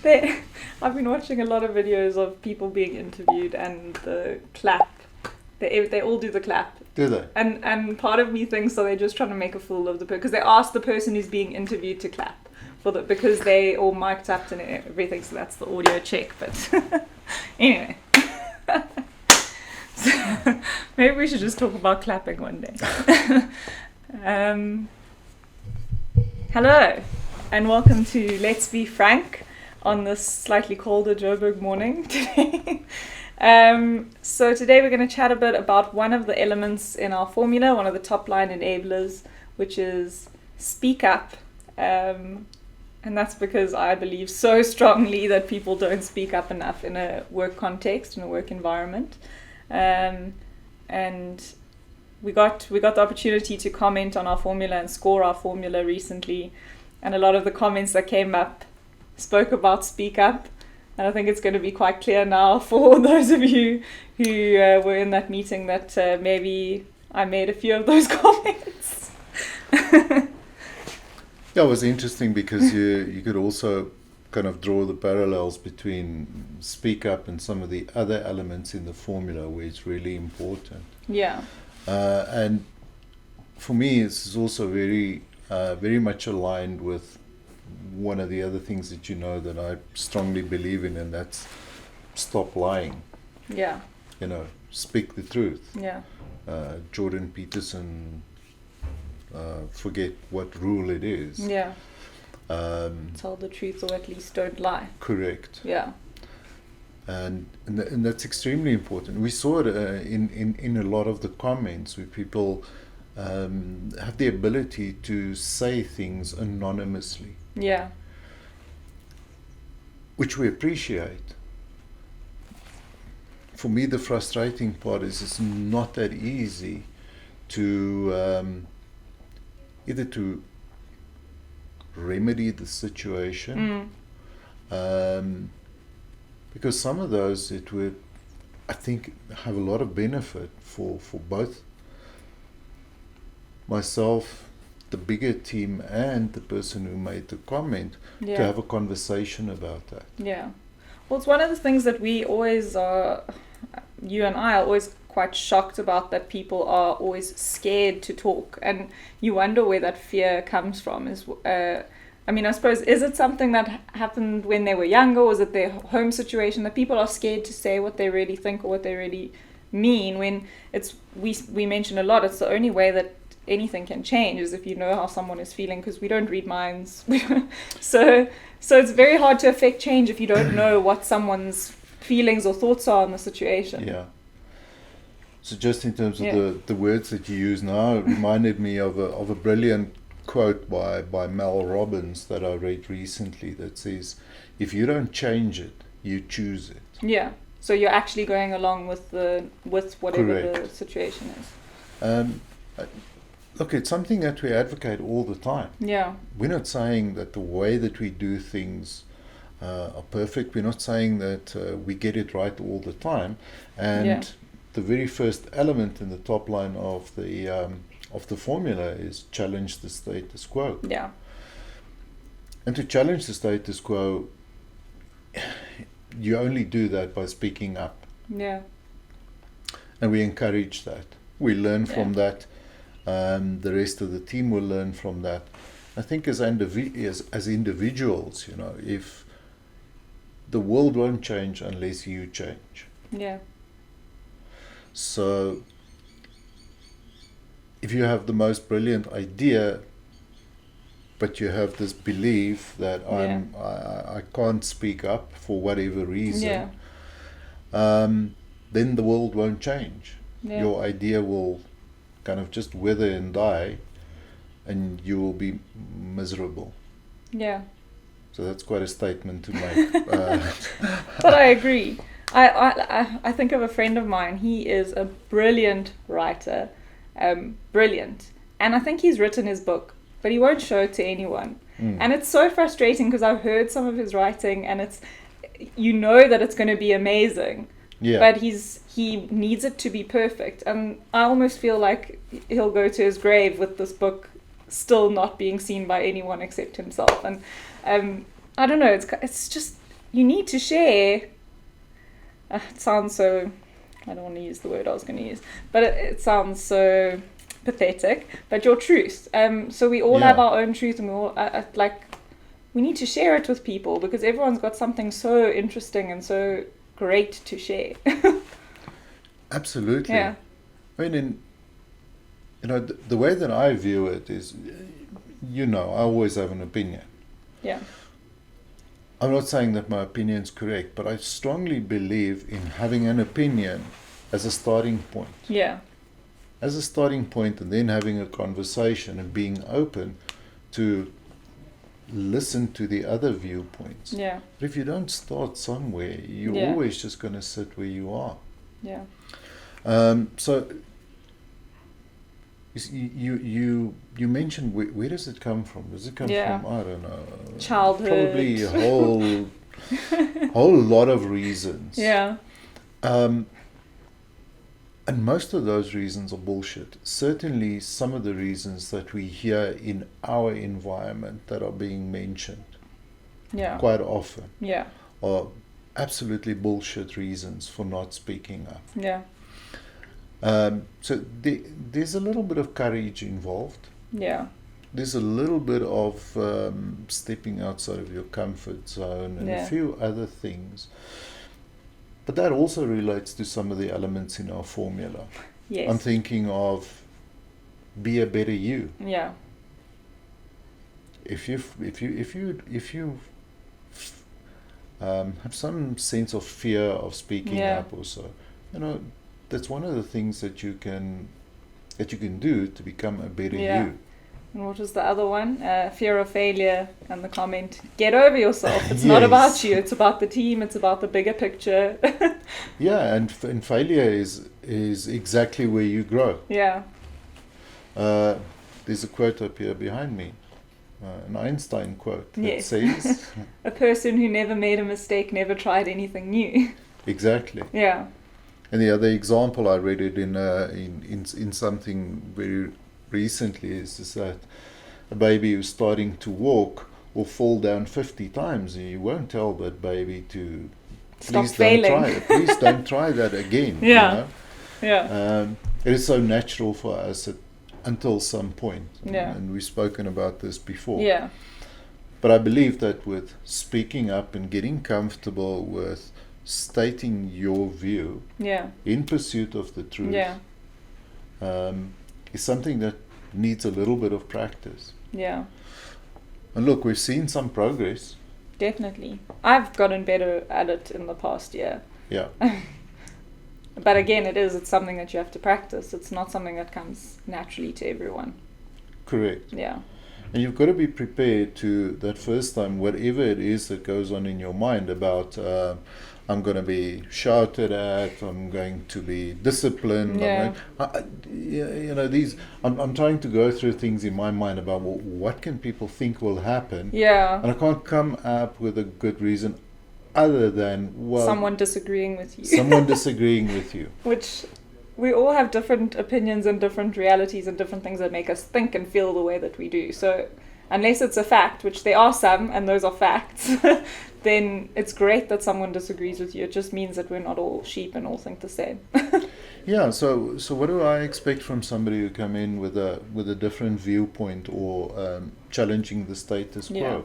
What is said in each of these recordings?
I've been watching a lot of videos of people being interviewed and the clap. They all do the clap. Do they? And part of me thinks so they're just trying to make a fool of the person, because they ask the person who's being interviewed to clap because they all mic'd up and everything, so that's the audio check. But anyway, so maybe we should just talk about clapping one day. Hello, and welcome to Let's Be Frank on this slightly colder Joburg morning today. So today we're going to chat a bit about one of the elements in our formula, one of the top line enablers, which is speak up. And that's because I believe so strongly that people don't speak up enough in a work context, in a work environment. And we got the opportunity to comment on our formula and score our formula recently. And a lot of the comments that came up spoke about speak up. And I think it's going to be quite clear now for those of you who were in that meeting that maybe I made a few of those comments. Yeah, it was interesting because you could also kind of draw the parallels between speak up and some of the other elements in the formula where it's really important. Yeah. And for me, it's also very much aligned with one of the other things that you know that I strongly believe in, and that's stop lying. Yeah. Speak the truth. Yeah. Jordan Peterson, forget what rule it is. Yeah. Tell the truth, or at least don't lie. Correct. Yeah. And that's extremely important. We saw it in a lot of the comments where people have the ability to say things anonymously. Yeah. Which we appreciate. For me, the frustrating part is it's not that easy to either to remedy the situation, because some of those it would, I think, have a lot of benefit for both myself, the bigger team, and the person who made the comment, to have a conversation about that. Yeah. Well, it's one of the things that we always are, you and I are always quite shocked about, that people are always scared to talk, and you wonder where that fear comes from. I suppose, is it something that happened when they were younger, or is it their home situation that people are scared to say what they really think or what they really mean, when we mention a lot, it's the only way that anything can change is if you know how someone is feeling, because we don't read minds. So it's very hard to affect change if you don't know what someone's feelings or thoughts are on the situation. Yeah. So just in terms of the words that you use now, it reminded me of a brilliant quote by Mel Robbins that I read recently that says, if you don't change it, you choose it. Yeah. So you're actually going along with whatever Correct. the situation is. Look, it's something that we advocate all the time. Yeah. We're not saying that the way that we do things are perfect. We're not saying that we get it right all the time. And the very first element in the top line of the formula is challenge the status quo. Yeah. And to challenge the status quo, you only do that by speaking up. Yeah. And we encourage that. We learn from that. The rest of the team will learn from that. I think as individuals, if the world won't change unless you change. Yeah. So if you have the most brilliant idea, but you have this belief that I can't speak up for whatever reason, then the world won't change. Yeah. Your idea will kind of just wither and die, and you will be miserable. Yeah. So that's quite a statement to make. But I agree. I think of a friend of mine. He is a brilliant writer, brilliant, and I think he's written his book, but he won't show it to anyone. And it's so frustrating because I've heard some of his writing, and it's, that it's going to be amazing. Yeah. But he needs it to be perfect, and I almost feel like he'll go to his grave with this book still not being seen by anyone except himself. And I don't know, it's just you need to share. It sounds so, I don't want to use the word I was going to use, but it sounds so pathetic, but your truth. So we all have our own truth, and we all, we need to share it with people, because everyone's got something so interesting and so great to share. Absolutely. Yeah. I mean, the way that I view it is, I always have an opinion. Yeah. I'm not saying that my opinion is correct, but I strongly believe in having an opinion as a starting point. Yeah. As a starting point, and then having a conversation and being open to listen to the other viewpoints. Yeah. But if you don't start somewhere, you're always just going to sit where you are. Yeah. So you mentioned, where does it come from? Does it come from, I don't know, childhood? Probably a whole lot of reasons. Yeah. And most of those reasons are bullshit. Certainly some of the reasons that we hear in our environment that are being mentioned quite often are absolutely bullshit reasons for not speaking up. Yeah. So there's a little bit of courage involved. Yeah. There's a little bit of stepping outside of your comfort zone and a few other things. But that also relates to some of the elements in our formula. Yes. I'm thinking of be a better you. Yeah. If you have some sense of fear of speaking up or so, that's one of the things that you can do to become a better you. And what was the other one? Fear of failure, and the comment, get over yourself. It's not about you. It's about the team. It's about the bigger picture. And failure is exactly where you grow. Yeah. There's a quote up here behind me, an Einstein quote that says, a person who never made a mistake never tried anything new. Exactly. Yeah. And the other example, I read it in something very recently, is that a baby who's starting to walk will fall down 50 times, and you won't tell that baby to stop failing. Please don't try that again. Yeah. It is so natural for us until some point. And we've spoken about this before. Yeah. But I believe that with speaking up and getting comfortable with stating your view in pursuit of the truth is something that needs a little bit of practice. Yeah. And look, we've seen some progress. Definitely. I've gotten better at it in the past year. Yeah. But again, it's something that you have to practice. It's not something that comes naturally to everyone. Correct. Yeah. And you've got to be prepared to, that first time, whatever it is that goes on in your mind about, I'm going to be shouted at, I'm going to be disciplined. I'm trying to go through things in my mind about, well, what can people think will happen? Yeah. And I can't come up with a good reason other than, someone disagreeing with you. Someone disagreeing with you. Which, we all have different opinions and different realities and different things that make us think and feel the way that we do. So unless it's a fact, which there are some, and those are facts, then it's great that someone disagrees with you. It just means that we're not all sheep and all think the same. So what do I expect from somebody who come in with a different viewpoint or challenging the status quo?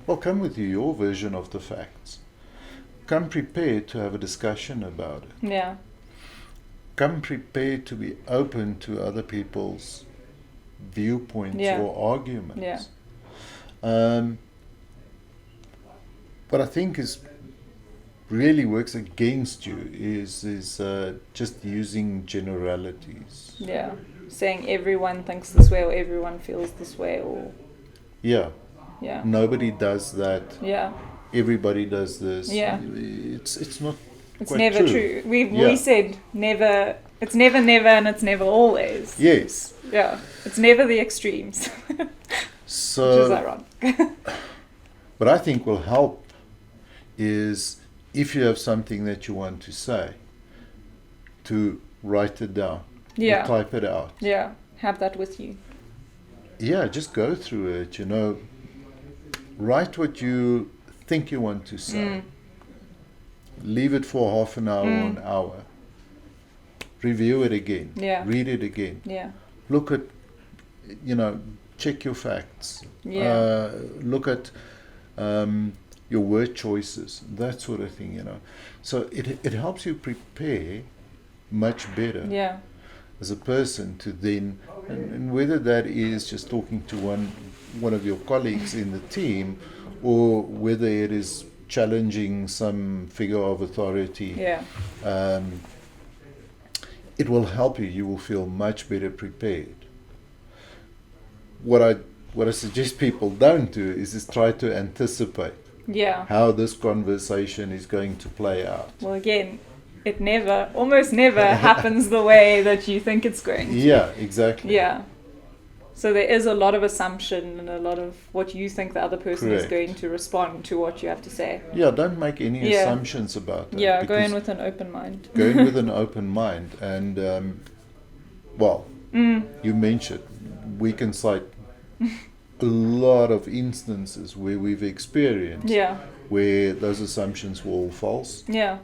Well, come with your version of the facts. Come prepared to have a discussion about it. Yeah. Come prepared to be open to other people's viewpoints or arguments. What I think really works against you is just using generalities. Yeah, saying everyone thinks this way or everyone feels this way or. Yeah. Nobody does that. Yeah. Everybody does this. Yeah. It's not. It's never true. We said never. It's never, and it's never always. Yes. Yeah. It's never the extremes. So. Which is ironic. What I think will help is, if you have something that you want to say, to write it down. Or type it out. Yeah. Have that with you. Yeah. Just go through it. Write what you think you want to say. leave it for half an hour or an hour. Review it again. Yeah. Read it again. Yeah. Look at, check your facts. Yeah. Look at your word choices, that sort of thing, So it helps you prepare much better Yeah. as a person to then, and whether that is just talking to one of your colleagues in the team, or whether it is challenging some figure of authority, Yeah. it will help you. You will feel much better prepared. What I suggest people don't do is just try to anticipate Yeah. how this conversation is going to play out. Well, again, it almost never happens the way that you think it's going to. Yeah, exactly. Yeah. So there is a lot of assumption and a lot of what you think the other person is Correct. going to respond to what you have to say. Yeah, don't make any Yeah. assumptions about that. Yeah, go in because with an open mind. go in with an open mind. And, you mentioned, we can cite a lot of instances where we've experienced Yeah. where those assumptions were all false, Yeah.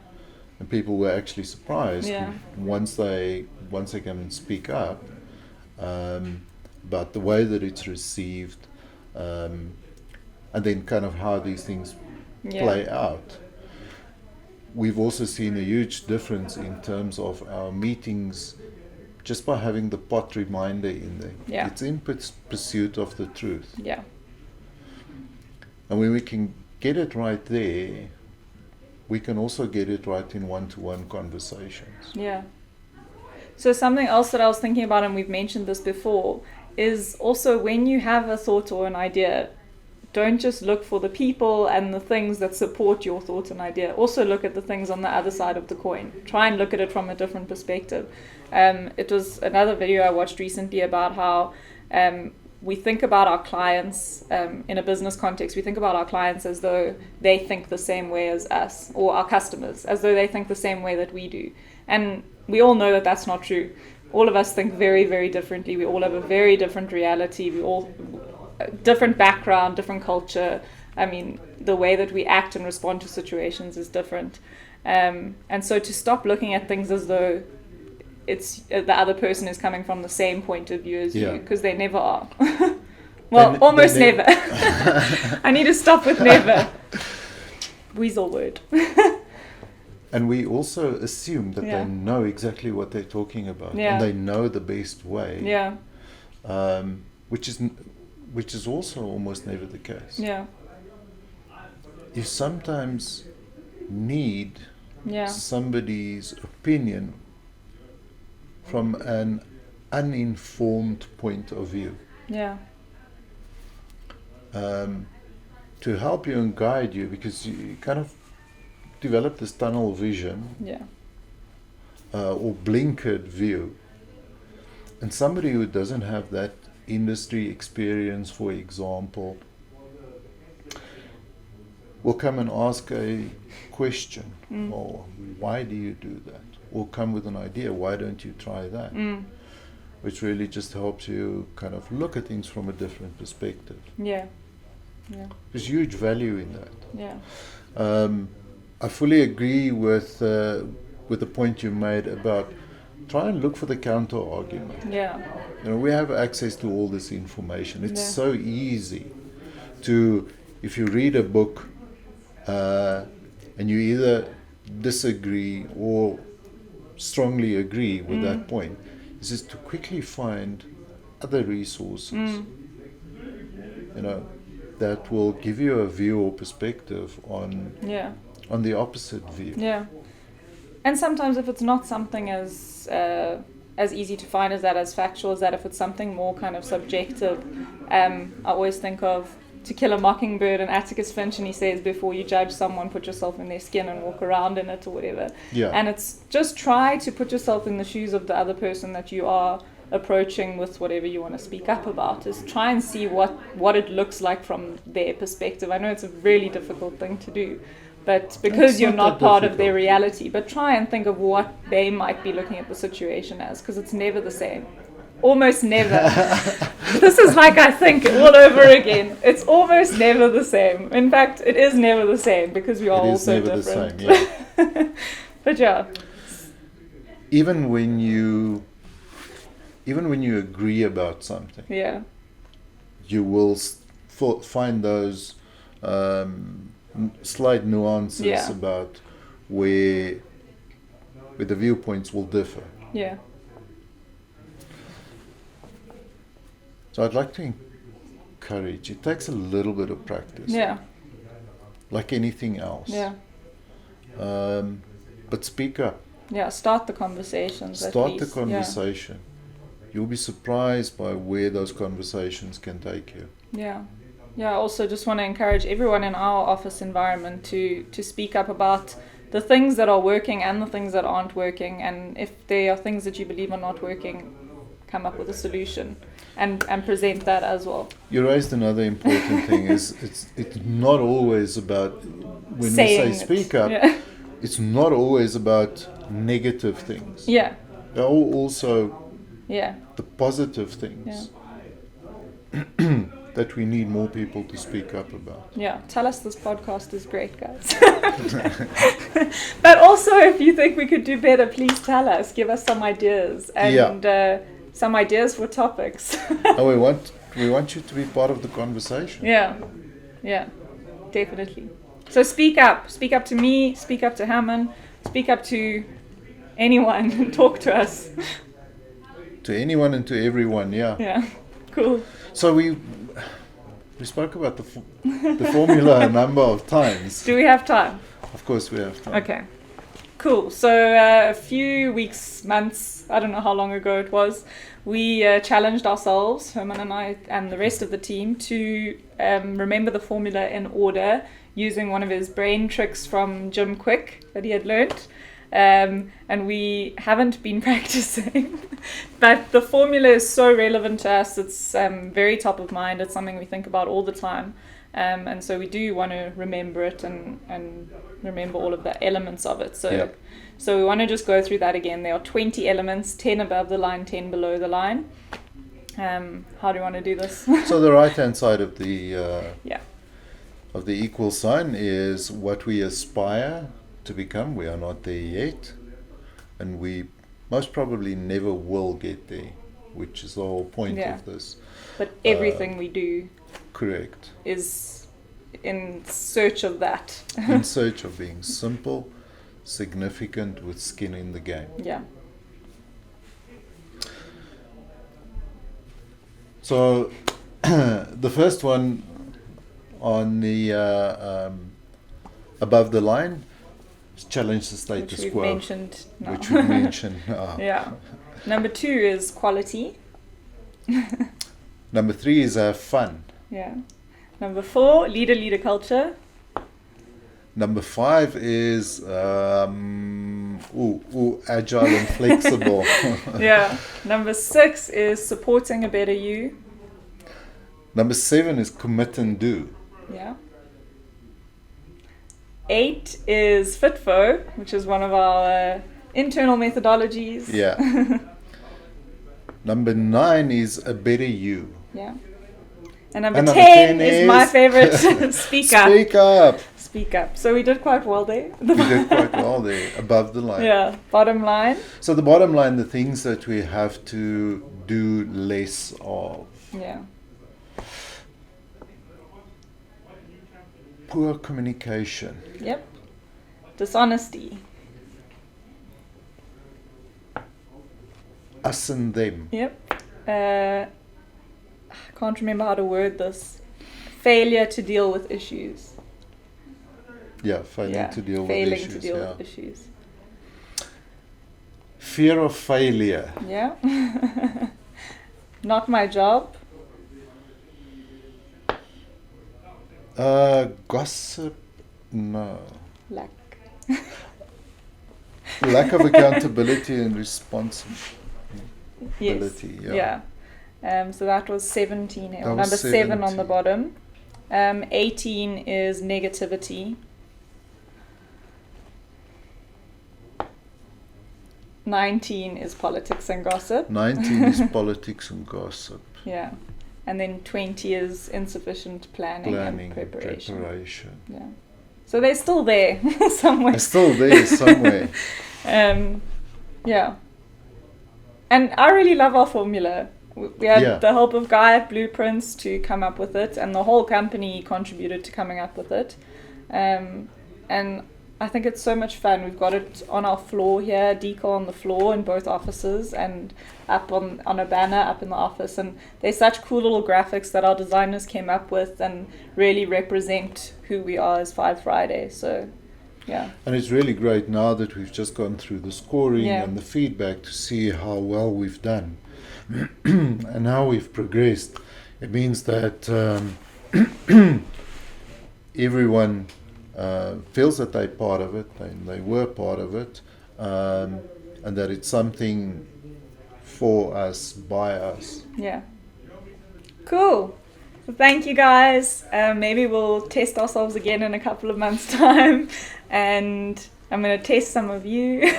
and people were actually surprised Yeah. once they come and speak up about the way that it's received, and then kind of how these things Yeah. play out. We've also seen a huge difference in terms of our meetings just by having the pot reminder in there. Yeah. It's in pursuit of the truth. Yeah. And when we can get it right there, we can also get it right in one-to-one conversations. Yeah. So something else that I was thinking about, and we've mentioned this before, is also when you have a thought or an idea, don't just look for the people and the things that support your thought and idea. Also look at the things on the other side of the coin. Try and look at it from a different perspective. It was another video I watched recently about how we think about our clients in a business context. We think about our clients as though they think the same way as us, or our customers as though they think the same way that we do. And we all know that that's not true. All of us think very, very differently. We all have a very different reality. We all different background, different culture. I mean, the way that we act and respond to situations is different. And so to stop looking at things as though it's the other person is coming from the same point of view as you, because they never are. Well, almost never. I need to stop with never. Weasel word. And we also assume that Yeah. they know exactly what they're talking about, Yeah. and they know the best way, Yeah. which is also almost never the case. Yeah. You sometimes need Yeah. somebody's opinion from an uninformed point of view, Yeah. to help you and guide you, because you kind of develop this tunnel vision, Yeah. or blinkered view, and somebody who doesn't have that industry experience, for example, will come and ask a question, or why do you do that, or come with an idea, why don't you try that, which really just helps you kind of look at things from a different perspective. Yeah. Yeah. There's huge value in that. Yeah. I fully agree with the point you made about try and look for the counter argument. Yeah. We have access to all this information. It's Yeah. so easy to, if you read a book and you either disagree or strongly agree with that point, is just to quickly find other resources, that will give you a view or perspective on Yeah. the opposite view. Yeah. And sometimes if it's not something as easy to find as that, as factual as that, if it's something more kind of subjective, I always think of To Kill a Mockingbird and Atticus Finch, and he says, before you judge someone, put yourself in their skin and walk around in it or whatever. Yeah. And it's just try to put yourself in the shoes of the other person that you are approaching with whatever you want to speak up about. Is try and see what it looks like from their perspective. I know it's a really difficult thing to do, but because you're not part of their reality, but try and think of what they might be looking at the situation as, because it's never the same. Almost never. This is like I think all over again. It's almost never the same. In fact, it is never the same because we are all so different. It is never the same, yeah. But yeah. Even when you agree about something, yeah, you will find those slight nuances about where the viewpoints will differ. Yeah. So I'd like to encourage, it takes a little bit of practice. Yeah. Like anything else. Yeah. But speak up. Yeah, start the conversations. Start the conversation. You'll be surprised by where those conversations can take you. Yeah. Yeah, I also just want to encourage everyone in our office environment to speak up about the things that are working and the things that aren't working. And if there are things that you believe are not working, come up with a solution and present that as well. You raised another important thing is it's not always about, when Saying we say speak up, it's not always about negative things. Yeah. There are also the positive things that we need more people to speak up about. Yeah, tell us this podcast is great, guys. But also, if you think we could do better, please tell us. Give us some ideas and some ideas for topics. And we want you to be part of the conversation. Yeah, definitely. So speak up. Speak up to me. Speak up to Herman. Speak up to anyone. Talk to us. To anyone and to everyone, Yeah, cool. So we spoke about the formula a number of times. Do we have time? Of course we have time. Okay, cool. So a few weeks, months, I don't know how long ago it was, we challenged ourselves, Herman and I and the rest of the team, to remember the formula in order using one of his brain tricks from Jim Quick that he had learned. And we haven't been practicing, but the formula is so relevant to us. It's very top of mind. It's something we think about all the time, and so we do want to remember it and remember all of the elements of it. So we want to just go through that again. There are 20 elements, 10 above the line, 10 below the line. How do you want to do this? So the right hand side of the of the equal sign is what we aspire to become. We are not there yet, and we most probably never will get there, which is the whole point of this. But everything we do, correct, is in search of that. In search of being simple, significant, with skin in the game. Yeah. So the first one on the above the line, challenge the status which we've quo, mentioned now. which we mentioned. Yeah. Number 2 is quality. Number 3 is have fun. Yeah. Number 4, leader culture. Number 5 is agile and flexible. Yeah. Number 6 is supporting a better you. Number 7 is commit and do. Yeah. 8 is FitFo, which is one of our internal methodologies. Yeah. Number 9 is a better you. Yeah. And number 10 is my favorite. Speak up. Speak up. Speak up. So we did quite well there. We did quite well there, above the line. Yeah. Bottom line. So the bottom line, the things that we have to do less of. Yeah. Poor communication. Yep. Dishonesty. Us and them. Yep. I can't remember how to word this. Failure to deal with issues. Yeah, failing to deal with issues. Fear of failure. Yeah. Not my job. Gossip. No. Lack of accountability and responsibility. Yes. Yeah. So that was 17. That Number was 7 on the bottom. 18 is negativity. 19 is politics and gossip. 19 is politics and gossip. Yeah. and then 20 is insufficient planning and preparation. Yeah. So they're still there somewhere. They're still there somewhere. Yeah. And I really love our formula. We had the help of Guy at Blueprints to come up with it, and the whole company contributed to coming up with it. And I think it's so much fun. We've got it on our floor here, decal on the floor in both offices, and up on a banner up in the office. And they're such cool little graphics that our designers came up with and really represent who we are as FiveFriday. So, yeah. And it's really great now that we've just gone through the scoring and the feedback to see how well we've done and how we've progressed. It means that everyone feels that they're part of it, they were part of it, and that it's something for us, by us. Yeah. Cool. Well, thank you guys. Maybe we'll test ourselves again in a couple of months' time, and I'm going to test some of you.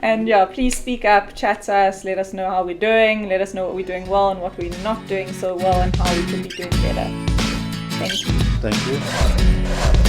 And yeah, please speak up, chat to us, let us know how we're doing, let us know what we're doing well and what we're not doing so well and how we could be doing better. Thank you. Thank you.